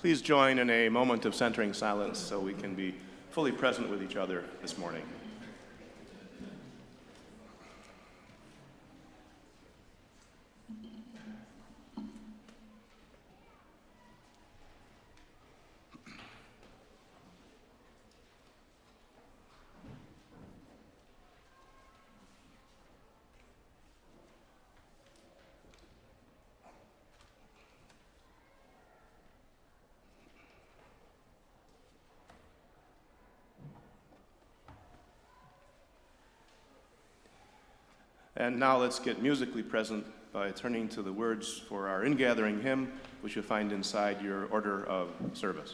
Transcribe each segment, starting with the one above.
Please join in a moment of centering silence so we can be fully present with each other this morning. And now let's get musically present by turning to the words for our ingathering hymn, which you'll find inside your order of service.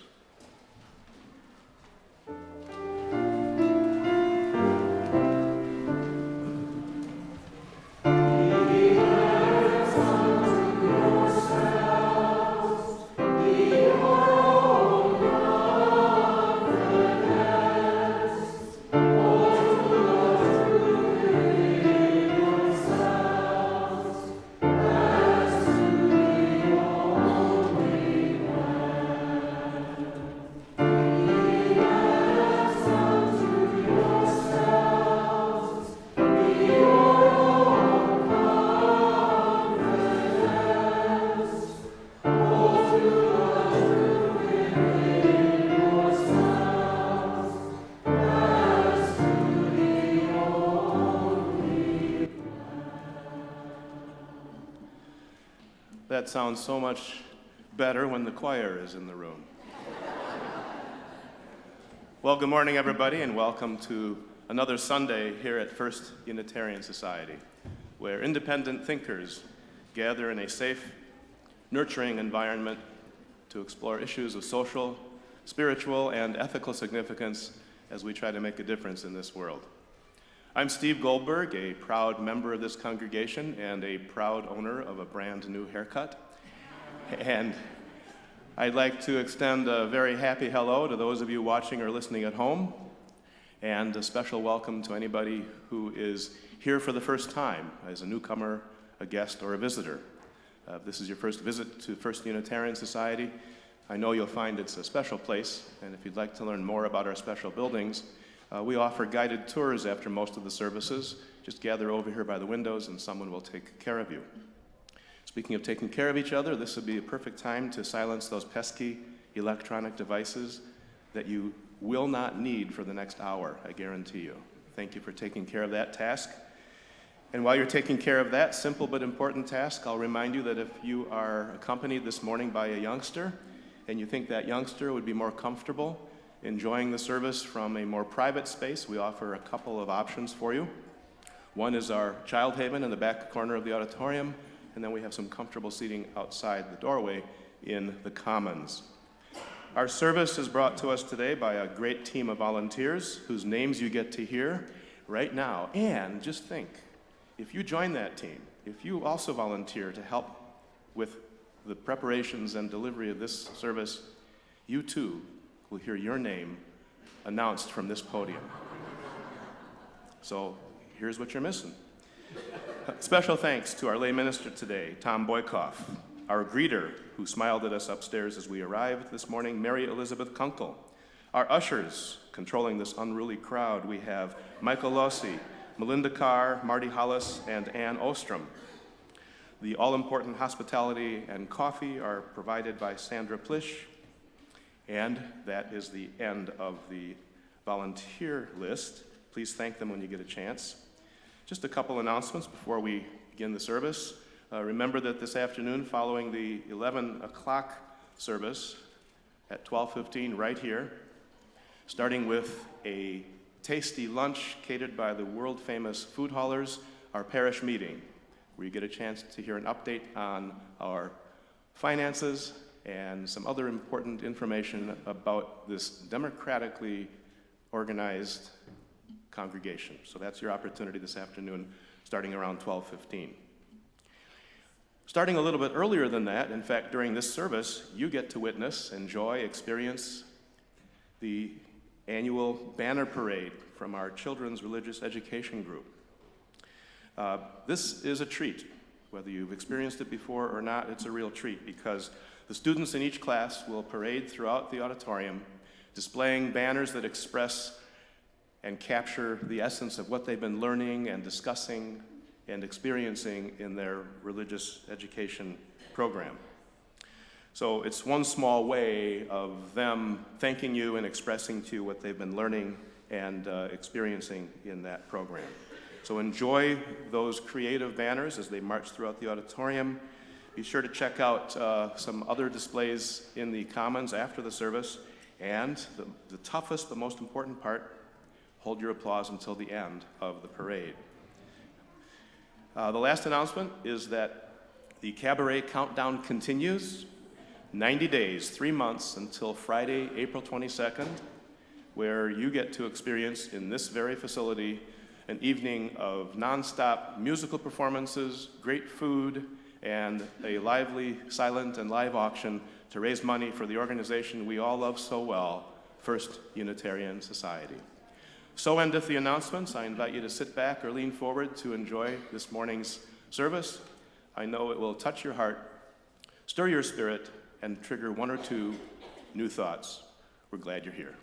That sounds so much better when the choir is in the room. Well, good morning, everybody, and welcome to another Sunday here at First Unitarian Society, where independent thinkers gather in a safe, nurturing environment to explore issues of social, spiritual, and ethical significance as we try to make a difference in this world. I'm Steve Goldberg, a proud member of this congregation and a proud owner of a brand new haircut. And I'd like to extend a very happy hello to those of you watching or listening at home, and a special welcome to anybody who is here for the first time as a newcomer, a guest, or a visitor. If this is your first visit to First Unitarian Society, I know you'll find it's a special place, and if you'd like to learn more about our special buildings, we offer guided tours after most of the services. Just gather over here by the windows and someone will take care of you. Speaking of taking care of each other, this would be a perfect time to silence those pesky electronic devices that you will not need for the next hour, I guarantee you. Thank you for taking care of that task. And while you're taking care of that simple but important task, I'll remind you that if you are accompanied this morning by a youngster, and you think that youngster would be more comfortable enjoying the service from a more private space, we offer a couple of options for you. One is our child haven in the back corner of the auditorium, and then we have some comfortable seating outside the doorway in the commons. Our service is brought to us today by a great team of volunteers whose names you get to hear right now. And just think, if you join that team, if you also volunteer to help with the preparations and delivery of this service, you too will hear your name announced from this podium. So here's what you're missing. Special thanks to our lay minister today, Tom Boykoff, our greeter who smiled at us upstairs as we arrived this morning, Mary Elizabeth Kunkel. Our ushers controlling this unruly crowd, we have Michael Lossi, Melinda Carr, Marty Hollis, and Ann Ostrom. The all-important hospitality and coffee are provided by Sandra Plish. And that is the end of the volunteer list. Please thank them when you get a chance. Just a couple announcements before we begin the service. Remember that this afternoon, following the 11 o'clock service at 12:15 right here, starting with a tasty lunch catered by the world-famous food haulers, our parish meeting, where you get a chance to hear an update on our finances and some other important information about this democratically organized congregation. So that's your opportunity this afternoon, starting around 12:15. Starting a little bit earlier than that, in fact, during this service, you get to witness, enjoy, experience the annual banner parade from our children's religious education group. This is a treat. Whether you've experienced it before or not, it's a real treat because The students in each class will parade throughout the auditorium, displaying banners that express and capture the essence of what they've been learning and discussing and experiencing in their religious education program. So it's one small way of them thanking you and expressing to you what they've been learning and experiencing in that program. So enjoy those creative banners as they march throughout the auditorium. Be sure to check out some other displays in the Commons after the service. And the toughest but most important part, hold your applause until the end of the parade. The last announcement is that the cabaret countdown continues. 90 days, 3 months until Friday, April 22nd, where you get to experience in this very facility an evening of nonstop musical performances, great food, and a lively, silent, and live auction to raise money for the organization we all love so well, First Unitarian Society. So endeth the announcements. I invite you to sit back or lean forward to enjoy this morning's service. I know it will touch your heart, stir your spirit, and trigger one or two new thoughts. We're glad you're here.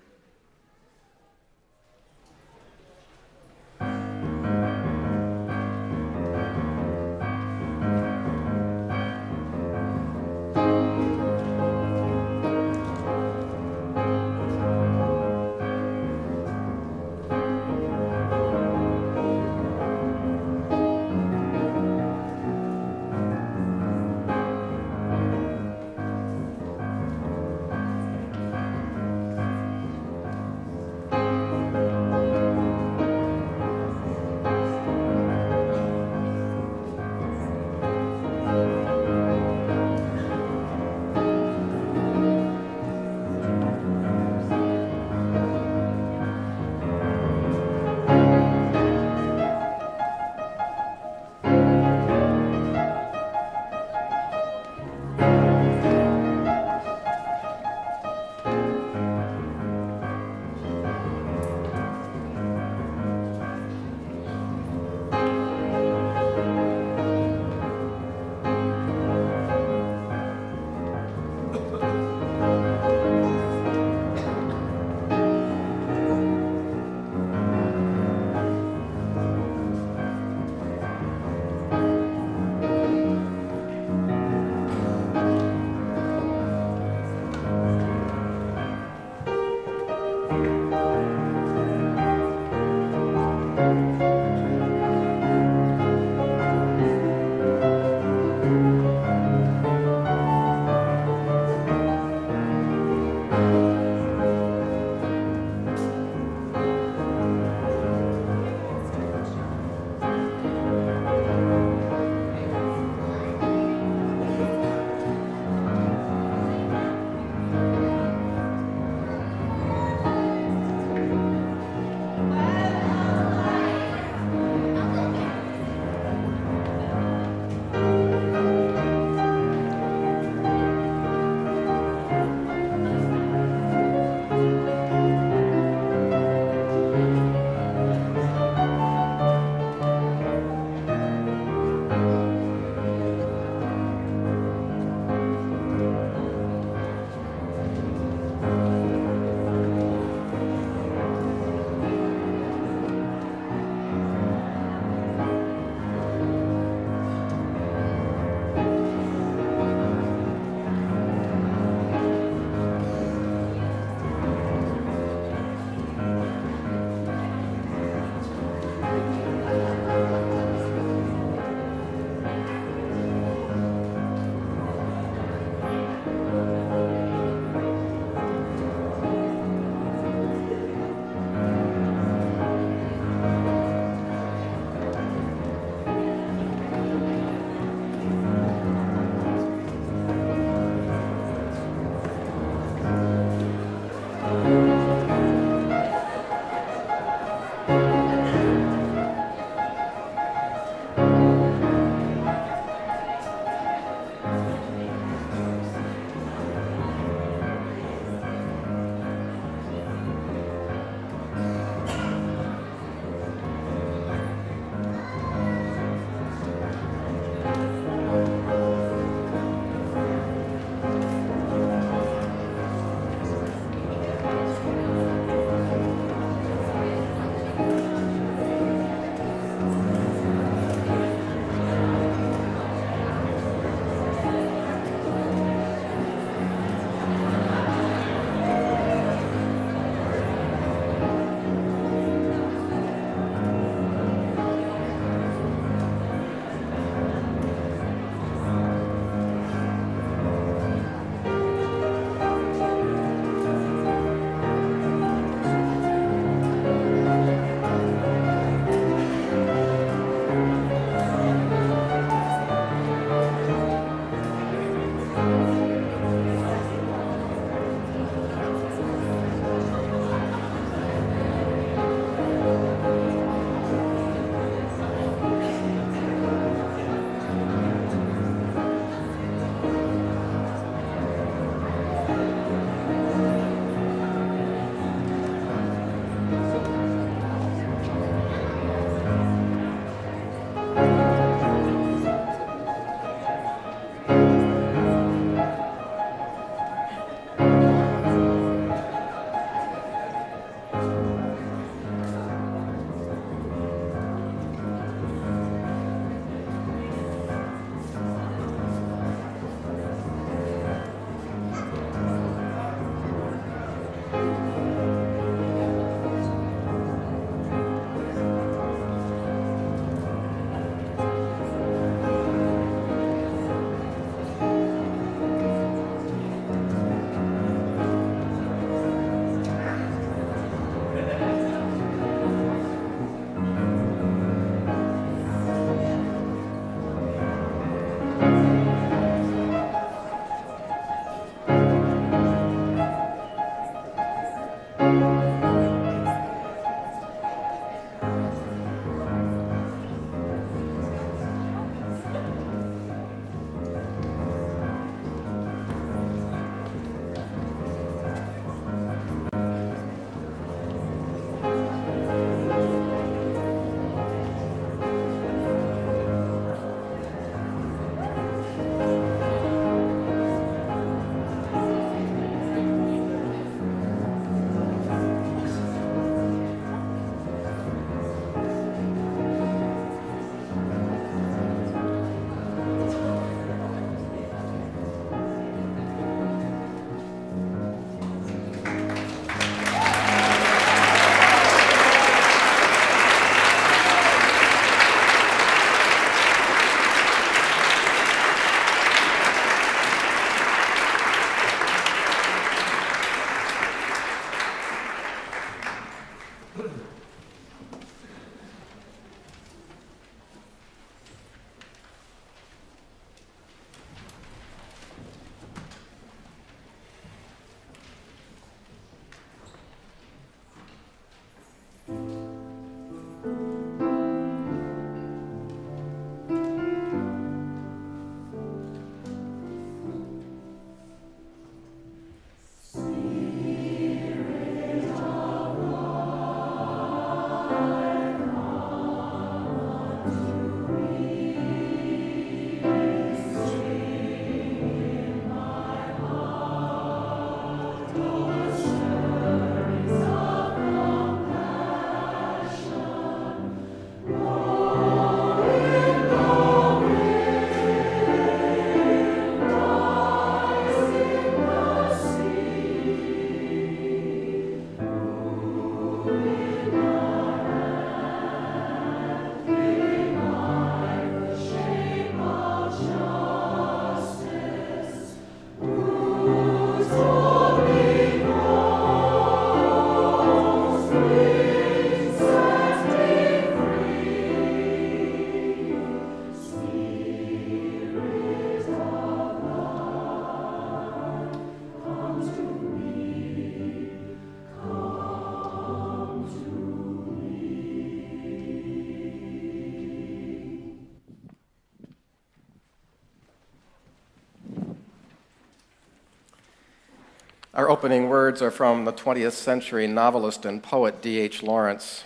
Our opening words are from the 20th century novelist and poet D.H. Lawrence.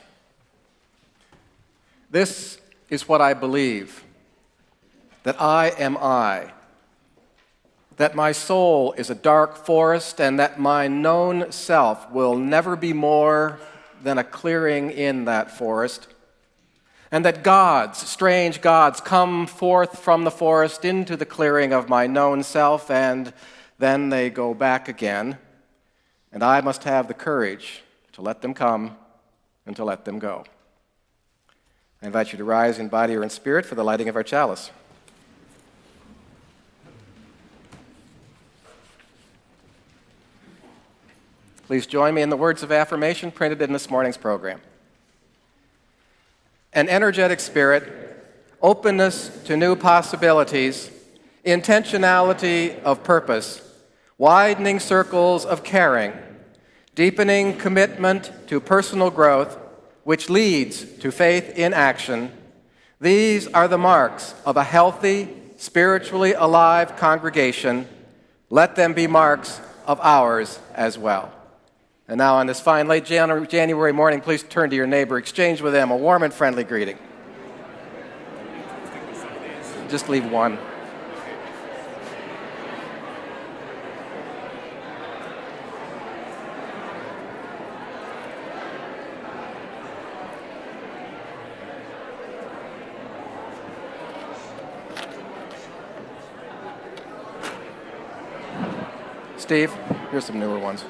This is what I believe, that I am I, that my soul is a dark forest, and that my known self will never be more than a clearing in that forest, and that gods, strange gods, come forth from the forest into the clearing of my known self, and then they go back again, and I must have the courage to let them come and to let them go. I invite you to rise in body or in spirit for the lighting of our chalice. Please join me in the words of affirmation printed in this morning's program. An energetic spirit, openness to new possibilities, intentionality of purpose, widening circles of caring, deepening commitment to personal growth, which leads to faith in action. These are the marks of a healthy, spiritually alive congregation. Let them be marks of ours as well. And now on this fine late January morning, please turn to your neighbor, exchange with them a warm and friendly greeting. Just leave one. Steve, here's some newer ones.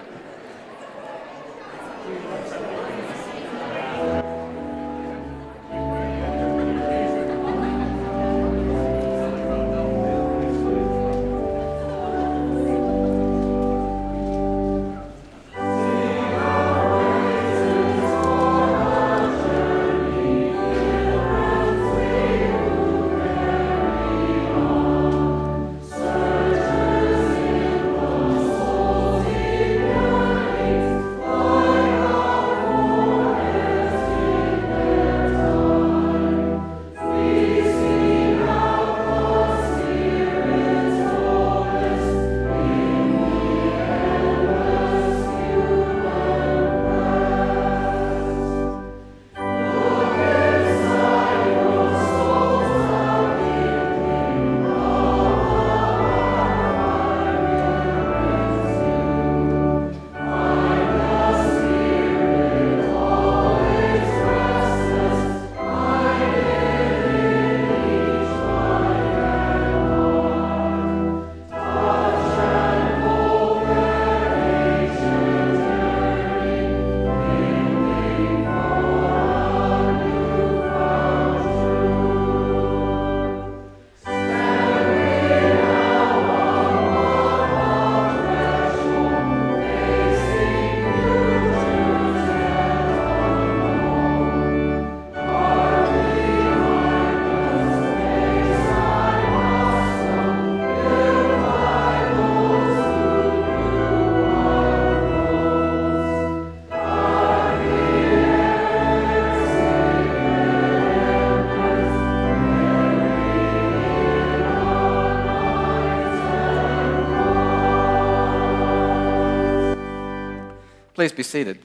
Please be seated.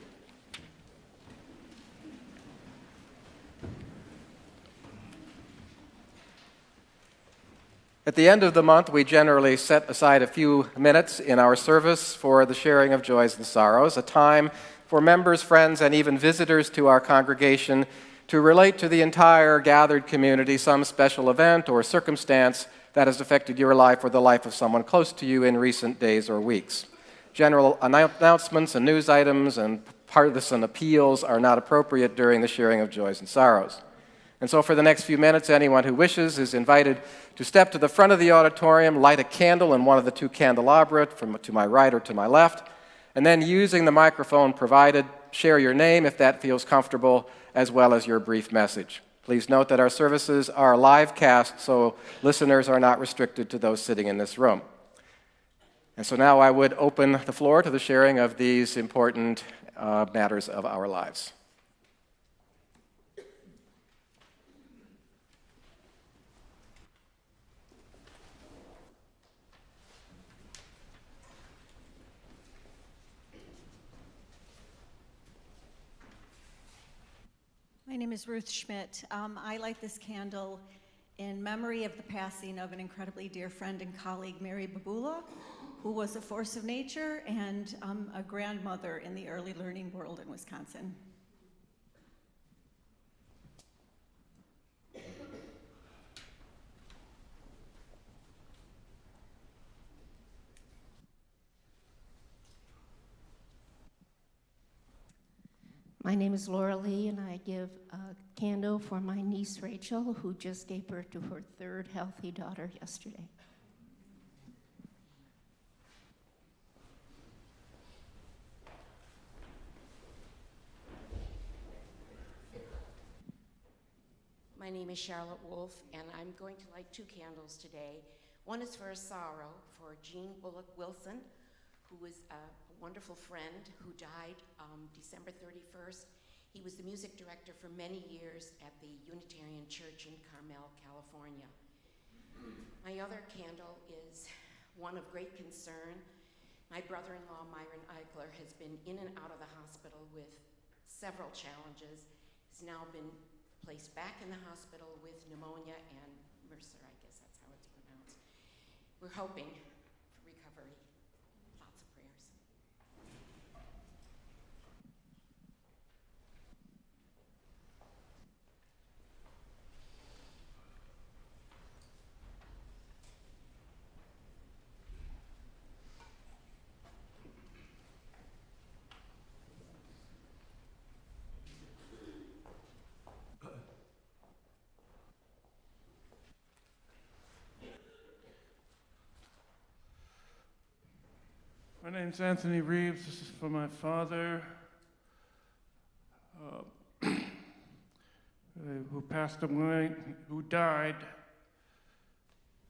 At the end of the month, we generally set aside a few minutes in our service for the sharing of joys and sorrows, a time for members, friends, and even visitors to our congregation to relate to the entire gathered community some special event or circumstance that has affected your life or the life of someone close to you in recent days or weeks. General announcements and news items and partisan appeals are not appropriate during the sharing of joys and sorrows. And so for the next few minutes, anyone who wishes is invited to step to the front of the auditorium, light a candle in one of the two candelabra to my right or to my left, and then using the microphone provided, share your name if that feels comfortable, as well as your brief message. Please note that our services are live cast, so listeners are not restricted to those sitting in this room. And so now I would open the floor to the sharing of these important matters of our lives. My name is Ruth Schmidt. I light this candle in memory of the passing of an incredibly dear friend and colleague, Mary Babula, who was a force of nature and a grandmother in the early learning world in Wisconsin. My name is Laura Lee, and I give a candle for my niece Rachel, who just gave birth to her third healthy daughter yesterday. My name is Charlotte Wolf, and I'm going to light 2 candles today. One is for a sorrow for Jean Bullock Wilson, who was a wonderful friend who died December 31st. He was the music director for many years at the Unitarian Church in Carmel, California. My other candle is one of great concern. My brother-in-law, Myron Eichler, has been in and out of the hospital with several challenges. He's now been placed back in the hospital with pneumonia and MRSA, I guess that's how it's pronounced. We're hoping for recovery. Lots of prayers. My name's Anthony Reeves. This is for my father, who passed away, who died,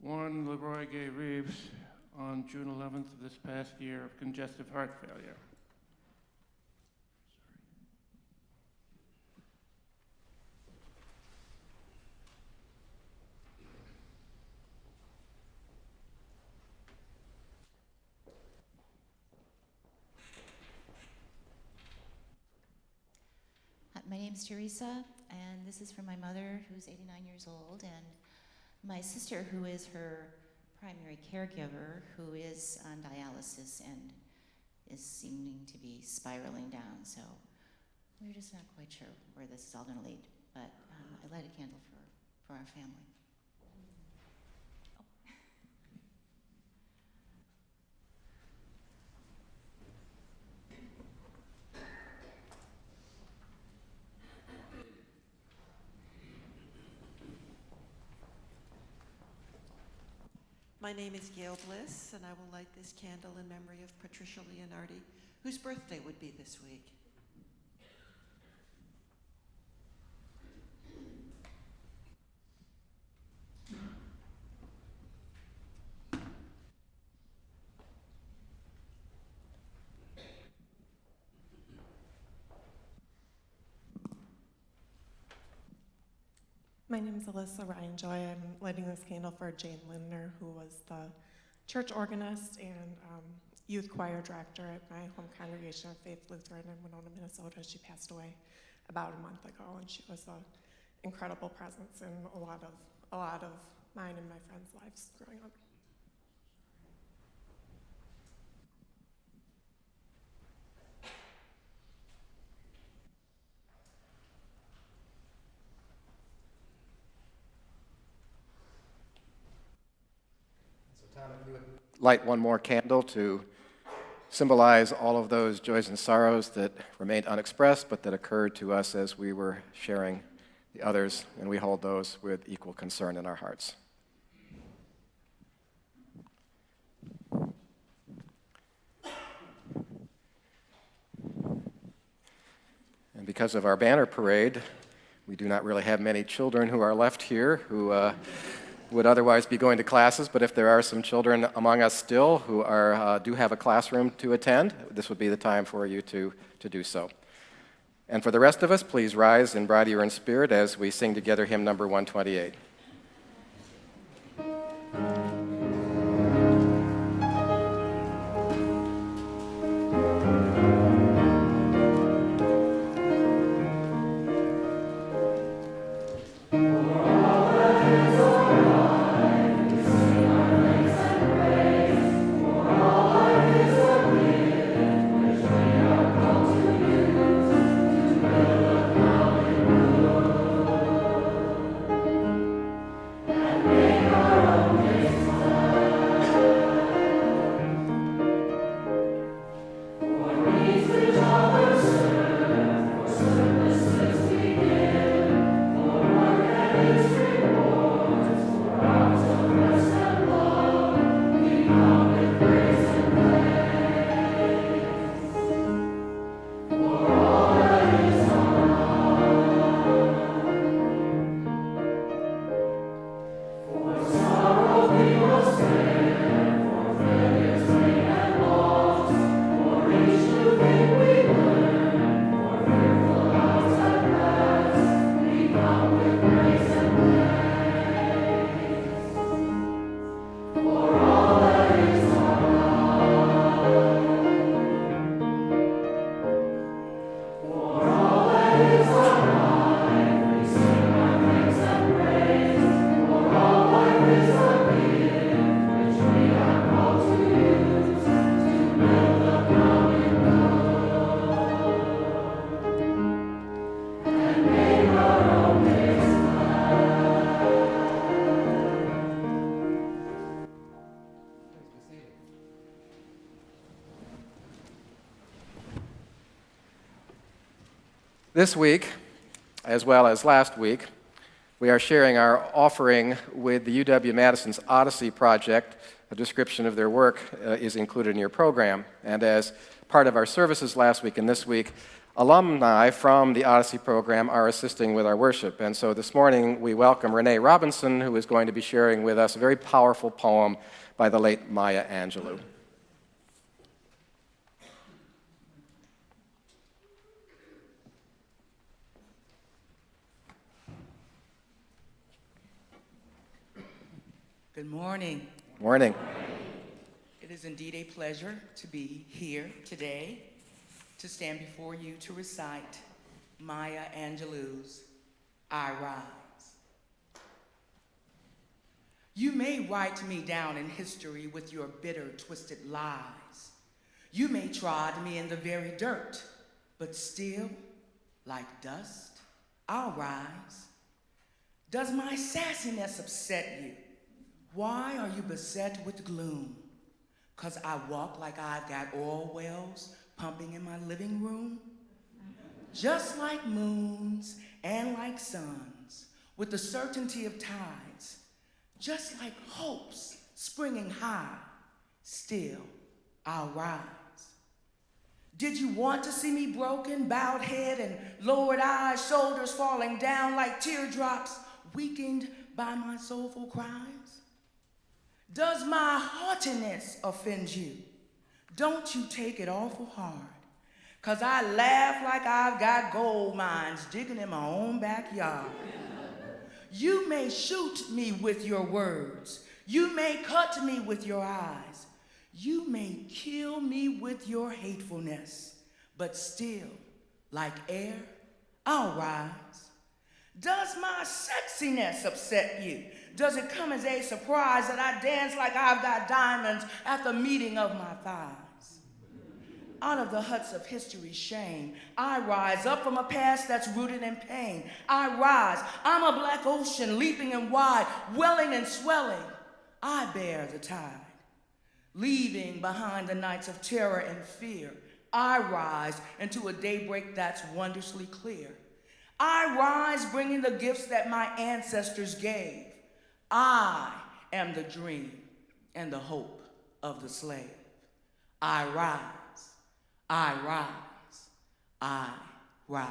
Warren Leroy Gay Reeves, on June 11th of this past year of congestive heart failure. My name's Teresa, and this is for my mother, who's 89 years old, and my sister, who is her primary caregiver, who is on dialysis and is seeming to be spiraling down. So we're just not quite sure where this is all going to lead. But I light a candle for our family. My name is Gail Bliss, and I will light this candle in memory of Patricia Leonardi, whose birthday would be this week. My name is Alyssa Ryan Joy. I'm lighting this candle for Jane Lindner, who was the church organist and youth choir director at my home congregation of Faith Lutheran in Winona, Minnesota. She passed away about a month ago, and she was an incredible presence in a lot of mine and my friends' lives growing up. Light one more candle to symbolize all of those joys and sorrows that remained unexpressed, but that occurred to us as we were sharing the others, and we hold those with equal concern in our hearts. because of our banner parade, we do not really have many children who are left here who would otherwise be going to classes, but if there are some children among us still who do have a classroom to attend, this would be the time for you to do so. And for the rest of us, please rise in body or in spirit as we sing together hymn number 128. This week, as well as last week, we are sharing our offering with the UW-Madison's Odyssey Project. A description of their work is included in your program. And as part of our services last week and this week, alumni from the Odyssey program are assisting with our worship. And so this morning we welcome Renee Robinson, who is going to be sharing with us a very powerful poem by the late Maya Angelou. Good morning. Morning. It is indeed a pleasure to be here today to stand before you to recite Maya Angelou's I Rise. You may write me down in history with your bitter, twisted lies. You may trod me in the very dirt, but still, like dust, I'll rise. Does my sassiness upset you? Why are you beset with gloom? 'Cause I walk like I've got oil wells pumping in my living room? Just like moons and like suns, with the certainty of tides, just like hopes springing high, still I'll rise. Did you want to see me broken, bowed head and lowered eyes, shoulders falling down like teardrops, weakened by my soulful cries? Does my haughtiness offend you? Don't you take it awful hard, 'cause I laugh like I've got gold mines digging in my own backyard. You may shoot me with your words. You may cut me with your eyes. You may kill me with your hatefulness, but still, like air, I'll rise. Does my sexiness upset you? Does it come as a surprise that I dance like I've got diamonds at the meeting of my thighs? Out of the huts of history's shame, I rise up from a past that's rooted in pain. I rise, I'm a black ocean leaping and wide, welling and swelling. I bear the tide, leaving behind the nights of terror and fear. I rise into a daybreak that's wondrously clear. I rise bringing the gifts that my ancestors gave. I am the dream and the hope of the slave. I rise, I rise, I rise.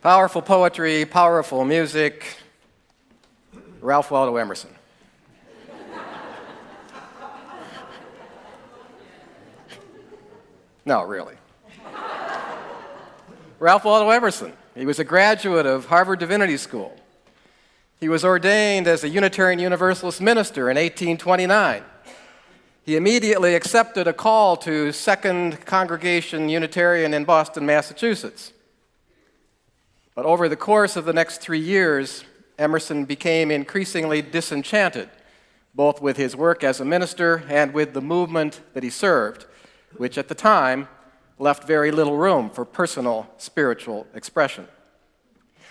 Powerful poetry, powerful music, Ralph Waldo Emerson. No, really. Ralph Waldo Emerson. He was a graduate of Harvard Divinity School. He was ordained as a Unitarian Universalist minister in 1829. He immediately accepted a call to Second Congregation Unitarian in Boston, Massachusetts. But over the course of the next 3 years, Emerson became increasingly disenchanted, both with his work as a minister and with the movement that he served, which at the time left very little room for personal spiritual expression.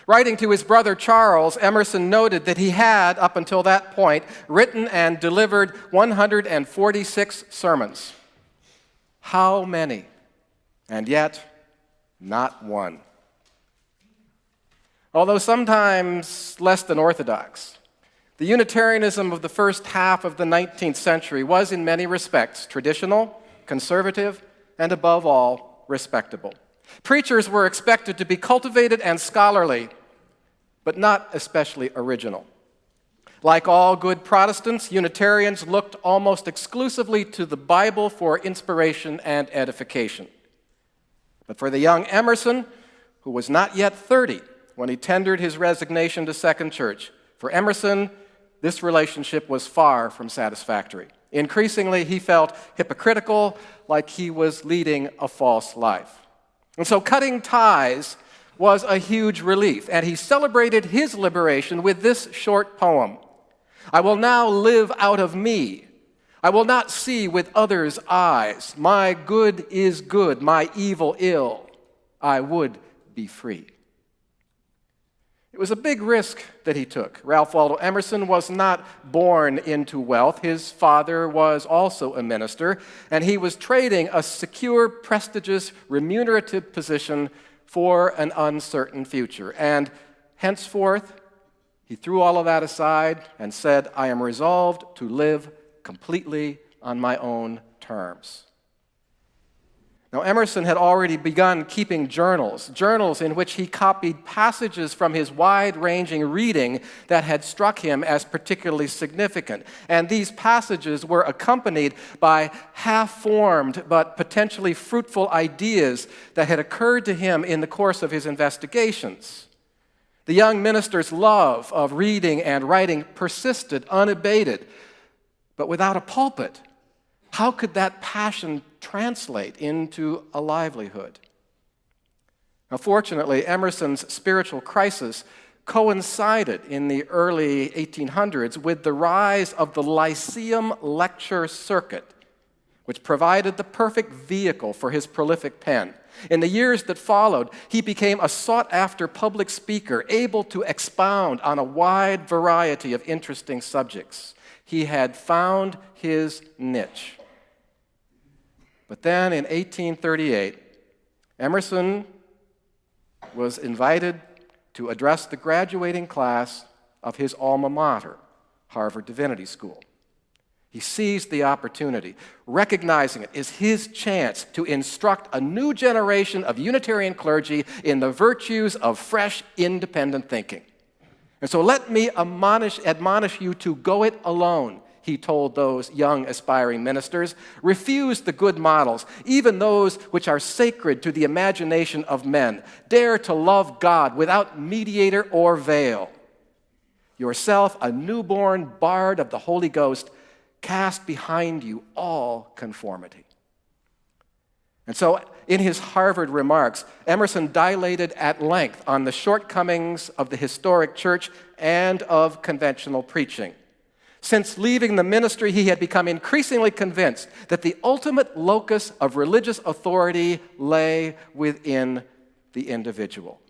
Writing to his brother Charles, Emerson noted that he had, up until that point, written and delivered 146 sermons. How many? And yet, not one. Although sometimes less than orthodox, the Unitarianism of the first half of the 19th century was in many respects traditional, conservative, and above all, respectable. Preachers were expected to be cultivated and scholarly, but not especially original. Like all good Protestants, Unitarians looked almost exclusively to the Bible for inspiration and edification. But for the young Emerson, who was not yet 30 when he tendered his resignation to Second Church, for Emerson, this relationship was far from satisfactory. Increasingly, he felt hypocritical, like he was leading a false life. And so cutting ties was a huge relief, and he celebrated his liberation with this short poem. I will now live out of me. I will not see with others' eyes. My good is good, my evil ill. I would be free. It was a big risk that he took. Ralph Waldo Emerson was not born into wealth. His father was also a minister, and he was trading a secure, prestigious, remunerative position for an uncertain future. And henceforth, he threw all of that aside and said, I am resolved to live completely on my own terms. Now, Emerson had already begun keeping journals in which he copied passages from his wide-ranging reading that had struck him as particularly significant. And these passages were accompanied by half-formed but potentially fruitful ideas that had occurred to him in the course of his investigations. The young minister's love of reading and writing persisted unabated, but without a pulpit. How could that passion translate into a livelihood? Now, fortunately, Emerson's spiritual crisis coincided in the early 1800s with the rise of the Lyceum lecture circuit, which provided the perfect vehicle for his prolific pen. In the years that followed, he became a sought-after public speaker, able to expound on a wide variety of interesting subjects. He had found his niche. But then in 1838, Emerson was invited to address the graduating class of his alma mater, Harvard Divinity School. He seized the opportunity, recognizing it as his chance to instruct a new generation of Unitarian clergy in the virtues of fresh, independent thinking. And so let me admonish you to go it alone, he told those young aspiring ministers. Refuse the good models, even those which are sacred to the imagination of men. Dare to love God without mediator or veil. Yourself, a newborn bard of the Holy Ghost, cast behind you all conformity. And so, in his Harvard remarks, Emerson dilated at length on the shortcomings of the historic church and of conventional preaching. Since leaving the ministry, he had become increasingly convinced that the ultimate locus of religious authority lay within the individual.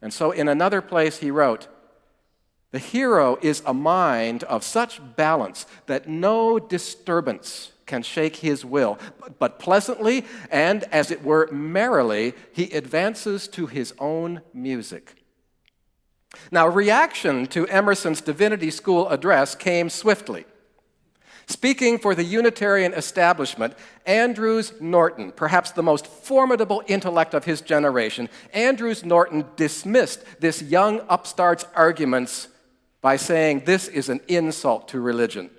And so in another place he wrote, the hero is a mind of such balance that no disturbance can shake his will, but pleasantly and, as it were, merrily, he advances to his own music. Now, reaction to Emerson's Divinity School address came swiftly. Speaking for the Unitarian establishment, Andrews Norton, perhaps the most formidable intellect of his generation, Andrews Norton dismissed this young upstart's arguments by saying this is an insult to religion.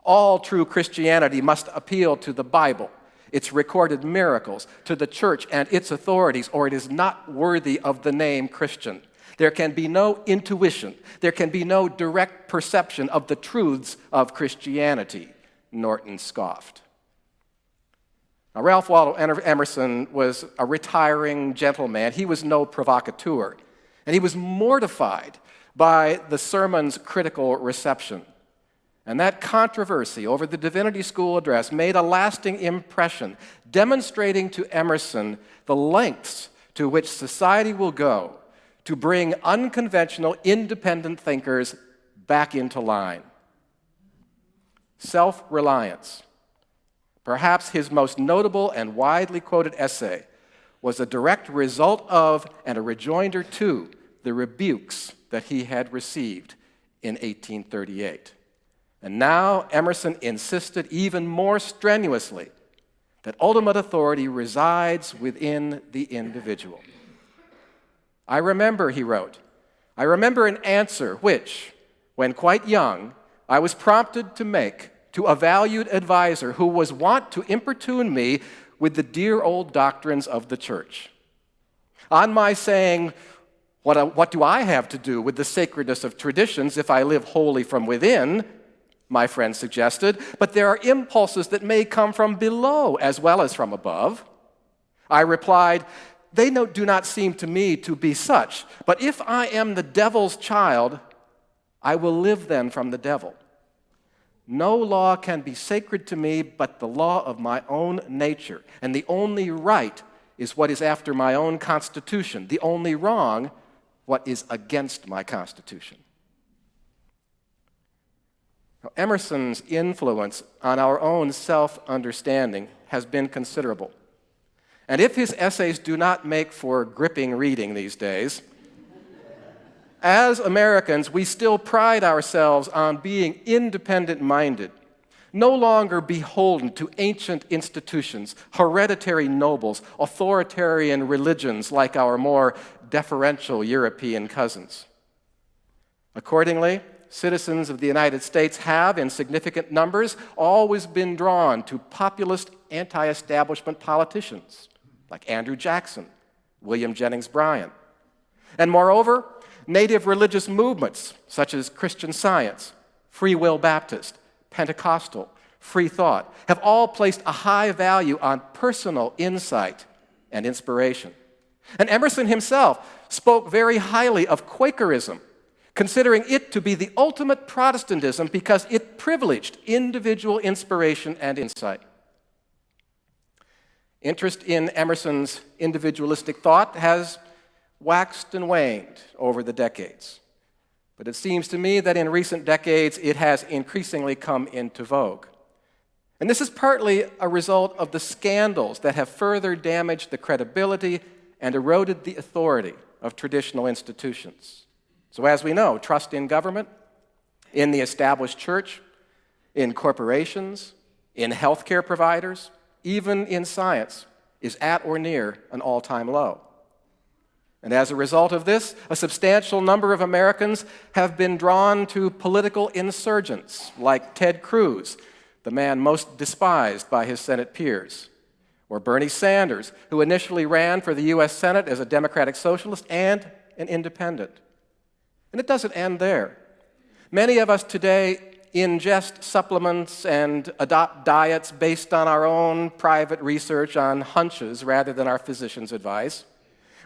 All true Christianity must appeal to the Bible, its recorded miracles, to the church and its authorities, or it is not worthy of the name Christian. There can be no intuition. There can be no direct perception of the truths of Christianity, Norton scoffed. Now, Ralph Waldo Emerson was a retiring gentleman. He was no provocateur, and he was mortified by the sermon's critical reception. And that controversy over the Divinity School address made a lasting impression, demonstrating to Emerson the lengths to which society will go to bring unconventional, independent thinkers back into line. Self-reliance, Perhaps his most notable and widely quoted essay was a direct result of and a rejoinder to the rebukes that he had received in 1838. And now Emerson insisted even more strenuously that ultimate authority resides within the individual. I remember, he wrote, I remember an answer which, when quite young, I was prompted to make to a valued advisor who was wont to importune me with the dear old doctrines of the church. On my saying, what do I have to do with the sacredness of traditions if I live wholly from within, my friend suggested, but there are impulses that may come from below as well as from above. I replied, they do not seem to me to be such, but if I am the devil's child, I will live then from the devil. No law can be sacred to me but the law of my own nature, and the only right is what is after my own constitution, the only wrong, what is against my constitution. Now, Emerson's influence on our own self-understanding has been considerable. And if his essays do not make for gripping reading these days, as Americans, we still pride ourselves on being independent-minded, no longer beholden to ancient institutions, hereditary nobles, authoritarian religions like our more deferential European cousins. Accordingly, citizens of the United States have, in significant numbers, always been drawn to populist, anti-establishment politicians like Andrew Jackson, William Jennings Bryan. And moreover, native religious movements such as Christian Science, Free Will Baptist, Pentecostal, Free Thought have all placed a high value on personal insight and inspiration. And Emerson himself spoke very highly of Quakerism, considering it to be the ultimate Protestantism because it privileged individual inspiration and insight. Interest in Emerson's individualistic thought has waxed and waned over the decades. But it seems to me that in recent decades it has increasingly come into vogue. And this is partly a result of the scandals that have further damaged the credibility and eroded the authority of traditional institutions. So as we know, trust in government, in the established church, in corporations, in healthcare providers, even in science, is at or near an all-time low. And as a result of this, a substantial number of Americans have been drawn to political insurgents like Ted Cruz, the man most despised by his Senate peers, or Bernie Sanders, who initially ran for the U.S. Senate as a Democratic Socialist and an independent. And it doesn't end there. Many of us today ingest supplements and adopt diets based on our own private research on hunches rather than our physician's advice.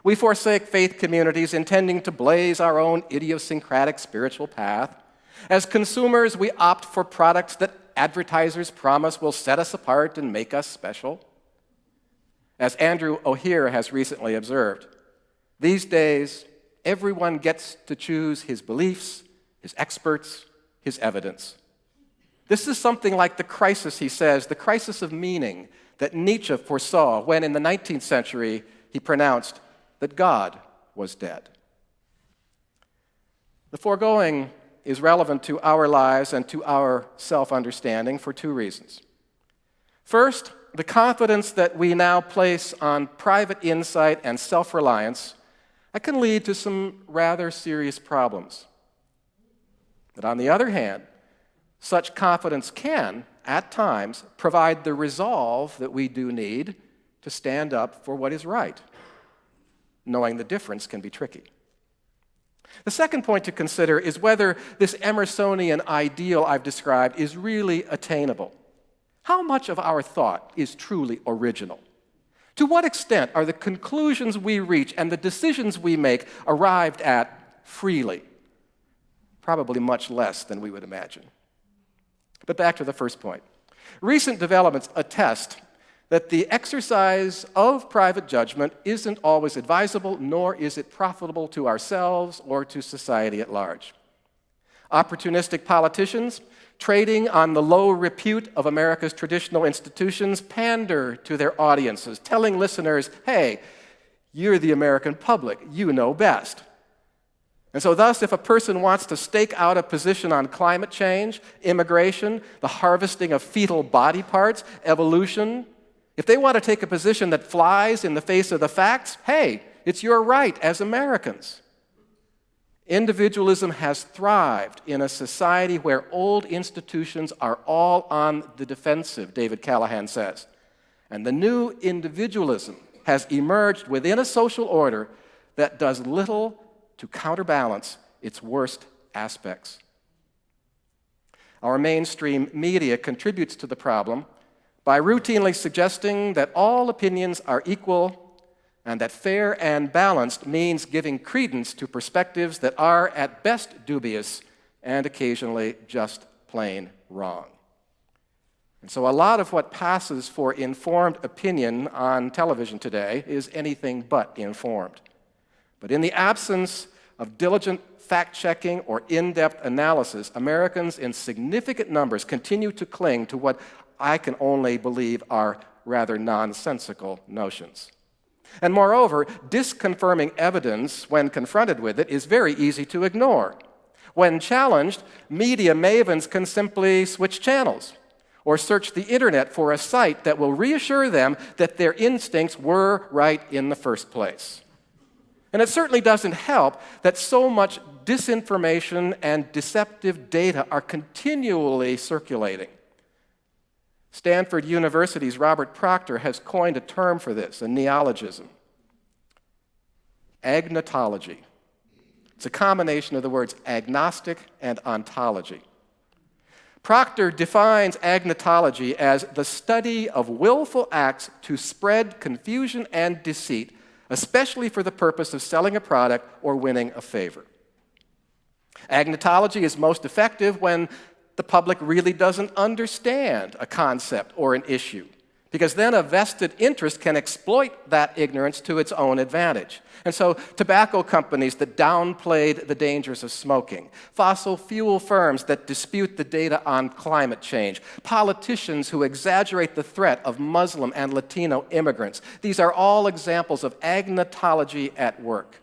We forsake faith communities intending to blaze our own idiosyncratic spiritual path. As consumers, we opt for products that advertisers promise will set us apart and make us special. As Andrew O'Heir has recently observed, these days, everyone gets to choose his beliefs, his experts, his evidence. This is something like the crisis, he says, the crisis of meaning that Nietzsche foresaw when in the 19th century he pronounced that God was dead. The foregoing is relevant to our lives and to our self-understanding for two reasons. First, the confidence that we now place on private insight and self-reliance that can lead to some rather serious problems. But on the other hand, such confidence can, at times, provide the resolve that we do need to stand up for what is right. Knowing the difference can be tricky. The second point to consider is whether this Emersonian ideal I've described is really attainable. How much of our thought is truly original? To what extent are the conclusions we reach and the decisions we make arrived at freely? Probably much less than we would imagine. But back to the first point. Recent developments attest that the exercise of private judgment isn't always advisable, nor is it profitable to ourselves or to society at large. Opportunistic politicians trading on the low repute of America's traditional institutions, pander to their audiences, telling listeners, hey, you're the American public, you know best. And so thus, if a person wants to stake out a position on climate change, immigration, the harvesting of fetal body parts, evolution, if they want to take a position that flies in the face of the facts, hey, it's your right as Americans. Individualism has thrived in a society where old institutions are all on the defensive, David Callahan says. And the new individualism has emerged within a social order that does little to counterbalance its worst aspects. Our mainstream media contributes to the problem by routinely suggesting that all opinions are equal and that fair and balanced means giving credence to perspectives that are at best dubious and occasionally just plain wrong. And so a lot of what passes for informed opinion on television today is anything but informed. But in the absence of diligent fact-checking or in-depth analysis, Americans in significant numbers continue to cling to what I can only believe are rather nonsensical notions. And moreover, disconfirming evidence, when confronted with it, is very easy to ignore. When challenged, media mavens can simply switch channels or search the internet for a site that will reassure them that their instincts were right in the first place. And it certainly doesn't help that so much disinformation and deceptive data are continually circulating. Stanford University's Robert Proctor has coined a term for this, a neologism. Agnotology. It's a combination of the words agnostic and ontology. Proctor defines agnotology as the study of willful acts to spread confusion and deceit, especially for the purpose of selling a product or winning a favor. Agnotology is most effective when the public really doesn't understand a concept or an issue, because then a vested interest can exploit that ignorance to its own advantage. And so tobacco companies that downplayed the dangers of smoking, fossil fuel firms that dispute the data on climate change, politicians who exaggerate the threat of Muslim and Latino immigrants, these are all examples of agnotology at work.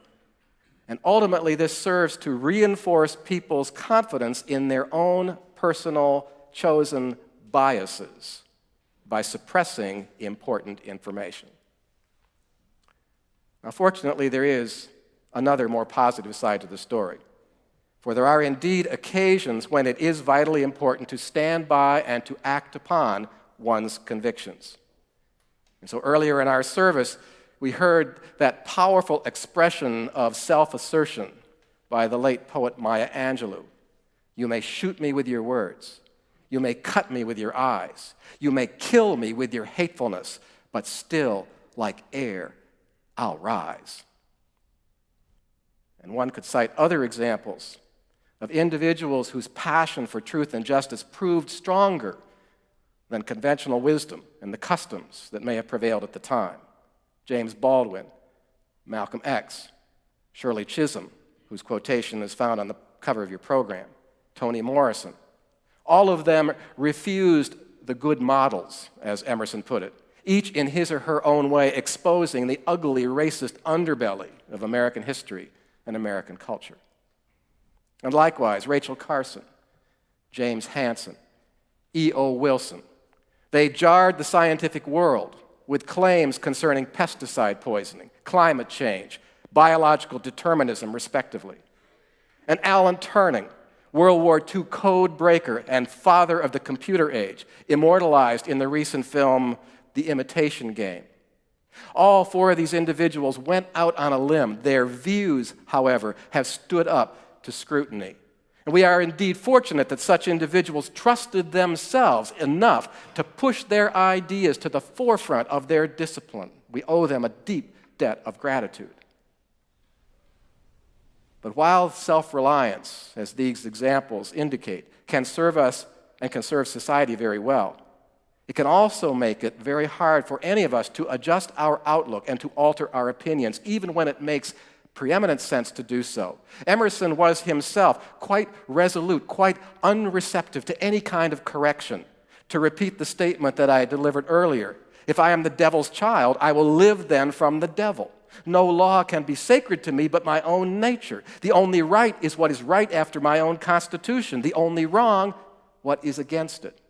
And ultimately, this serves to reinforce people's confidence in their own personal chosen biases by suppressing important information. Now, fortunately, there is another more positive side to the story, for there are indeed occasions when it is vitally important to stand by and to act upon one's convictions. And so earlier in our service, we heard that powerful expression of self-assertion by the late poet Maya Angelou. You may shoot me with your words. You may cut me with your eyes. You may kill me with your hatefulness, but still, like air, I'll rise. And one could cite other examples of individuals whose passion for truth and justice proved stronger than conventional wisdom and the customs that may have prevailed at the time. James Baldwin, Malcolm X, Shirley Chisholm, whose quotation is found on the cover of your program, Toni Morrison. All of them refused the good models, as Emerson put it, each in his or her own way exposing the ugly, racist underbelly of American history and American culture. And likewise, Rachel Carson, James Hansen, E.O. Wilson. They jarred the scientific world with claims concerning pesticide poisoning, climate change, biological determinism, respectively. And Alan Turing, World War II code breaker and father of the computer age, immortalized in the recent film The Imitation Game. All four of these individuals went out on a limb. Their views, however, have stood up to scrutiny. And we are indeed fortunate that such individuals trusted themselves enough to push their ideas to the forefront of their discipline. We owe them a deep debt of gratitude. But while self-reliance, as these examples indicate, can serve us and can serve society very well, it can also make it very hard for any of us to adjust our outlook and to alter our opinions, even when it makes preeminent sense to do so. Emerson was himself quite resolute, quite unreceptive to any kind of correction. To repeat the statement that I delivered earlier, if I am the devil's child, I will live then from the devil. No law can be sacred to me but my own nature. The only right is what is right after my own constitution. The only wrong, what is against it.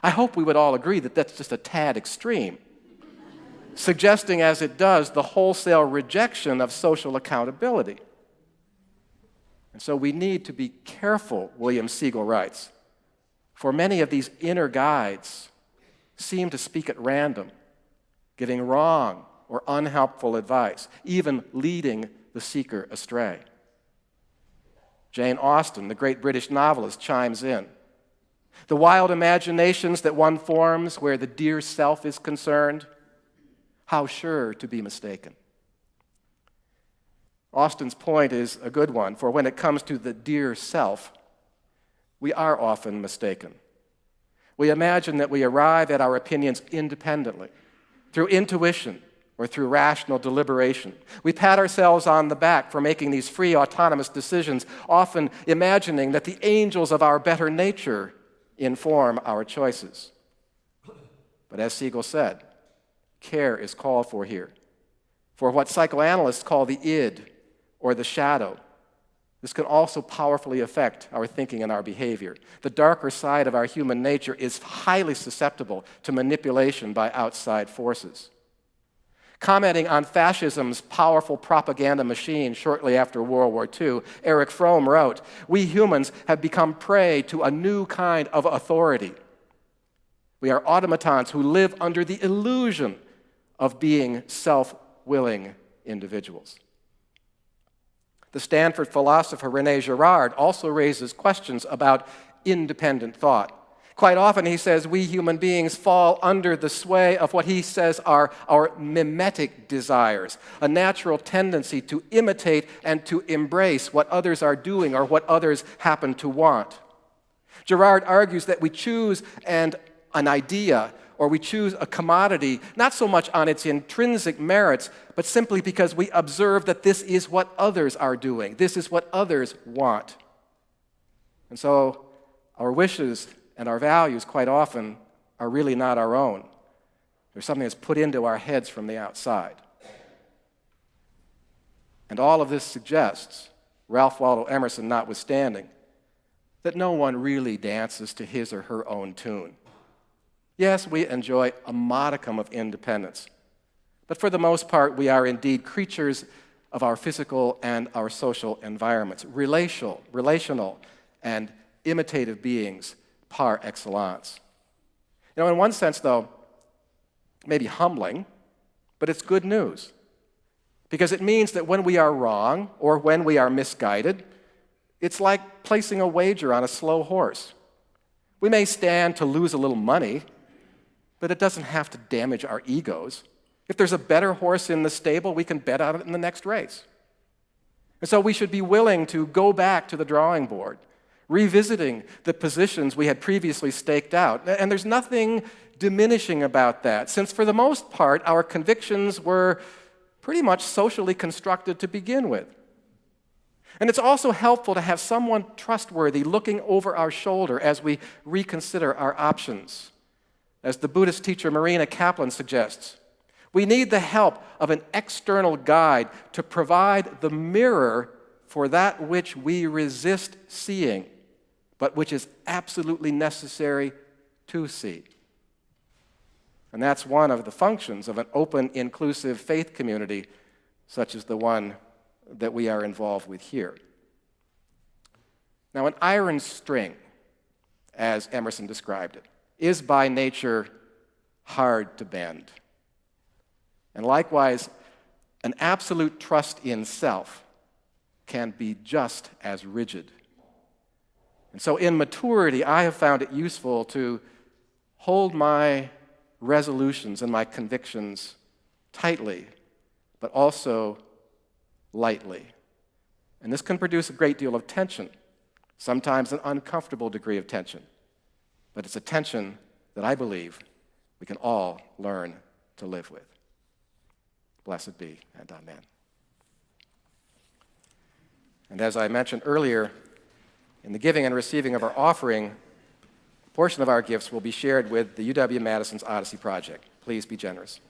I hope we would all agree that that's just a tad extreme, suggesting as it does the wholesale rejection of social accountability. And so we need to be careful, William Siegel writes, for many of these inner guides seem to speak at random, giving wrong or unhelpful advice, even leading the seeker astray. Jane Austen, the great British novelist, chimes in. The wild imaginations that one forms where the dear self is concerned, how sure to be mistaken. Austen's point is a good one, for when it comes to the dear self, we are often mistaken. We imagine that we arrive at our opinions independently, through intuition or through rational deliberation. We pat ourselves on the back for making these free, autonomous decisions, often imagining that the angels of our better nature inform our choices. But as Siegel said, care is called for here. For what psychoanalysts call the id, or the shadow, this can also powerfully affect our thinking and our behavior. The darker side of our human nature is highly susceptible to manipulation by outside forces. Commenting on fascism's powerful propaganda machine shortly after World War II, Erich Fromm wrote, "We humans have become prey to a new kind of authority. We are automatons who live under the illusion of being self-willing individuals." The Stanford philosopher René Girard also raises questions about independent thought. Quite often, he says, we human beings fall under the sway of what he says are our mimetic desires, a natural tendency to imitate and to embrace what others are doing or what others happen to want. Girard argues that we choose an idea or we choose a commodity not so much on its intrinsic merits, but simply because we observe that this is what others are doing, this is what others want. And so our wishes and our values quite often are really not our own. They're something that's put into our heads from the outside. And all of this suggests, Ralph Waldo Emerson notwithstanding, that no one really dances to his or her own tune. Yes, we enjoy a modicum of independence, but for the most part, we are indeed creatures of our physical and our social environments, relational and imitative beings par excellence. You know, in one sense, though, maybe humbling, but it's good news. Because it means that when we are wrong or when we are misguided, it's like placing a wager on a slow horse. We may stand to lose a little money, but it doesn't have to damage our egos. If there's a better horse in the stable, we can bet on it in the next race. And so we should be willing to go back to the drawing board, revisiting the positions we had previously staked out. And there's nothing diminishing about that, since for the most part, our convictions were pretty much socially constructed to begin with. And it's also helpful to have someone trustworthy looking over our shoulder as we reconsider our options. As the Buddhist teacher Marina Kaplan suggests, we need the help of an external guide to provide the mirror for that which we resist seeing, but which is absolutely necessary to see. And that's one of the functions of an open, inclusive faith community such as the one that we are involved with here. Now, an iron string, as Emerson described it, is by nature hard to bend. And likewise, an absolute trust in self can be just as rigid. And so in maturity, I have found it useful to hold my resolutions and my convictions tightly, but also lightly. And this can produce a great deal of tension, sometimes an uncomfortable degree of tension. But it's a tension that I believe we can all learn to live with. Blessed be, and amen. And as I mentioned earlier, in the giving and receiving of our offering, a portion of our gifts will be shared with the UW-Madison's Odyssey Project. Please be generous.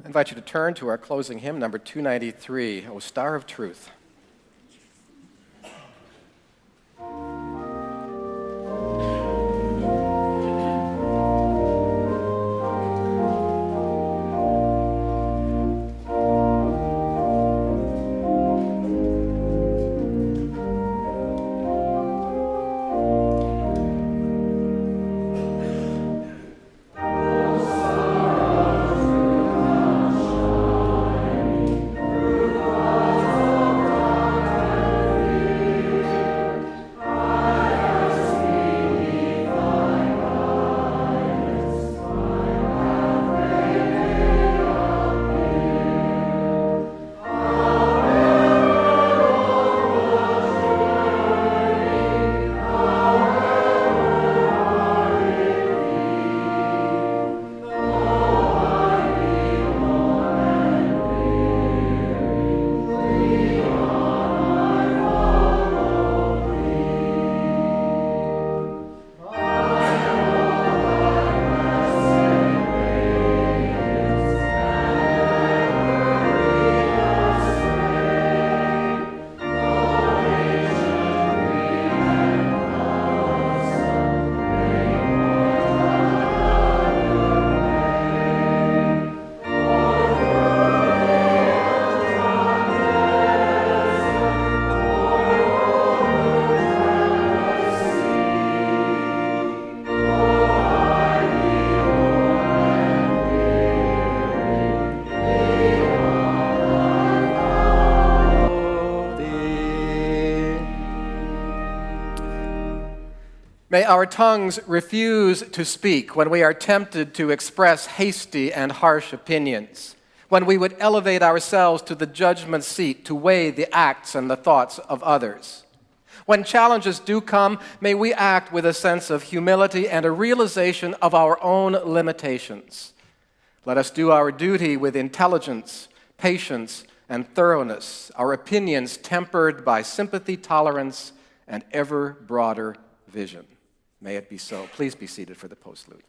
I invite you to turn to our closing hymn, number 293, O Star of Truth. Thank May our tongues refuse to speak when we are tempted to express hasty and harsh opinions, when we would elevate ourselves to the judgment seat to weigh the acts and the thoughts of others. When challenges do come, may we act with a sense of humility and a realization of our own limitations. Let us do our duty with intelligence, patience, and thoroughness, our opinions tempered by sympathy, tolerance, and ever broader vision. May it be so. Please be seated for the postlude.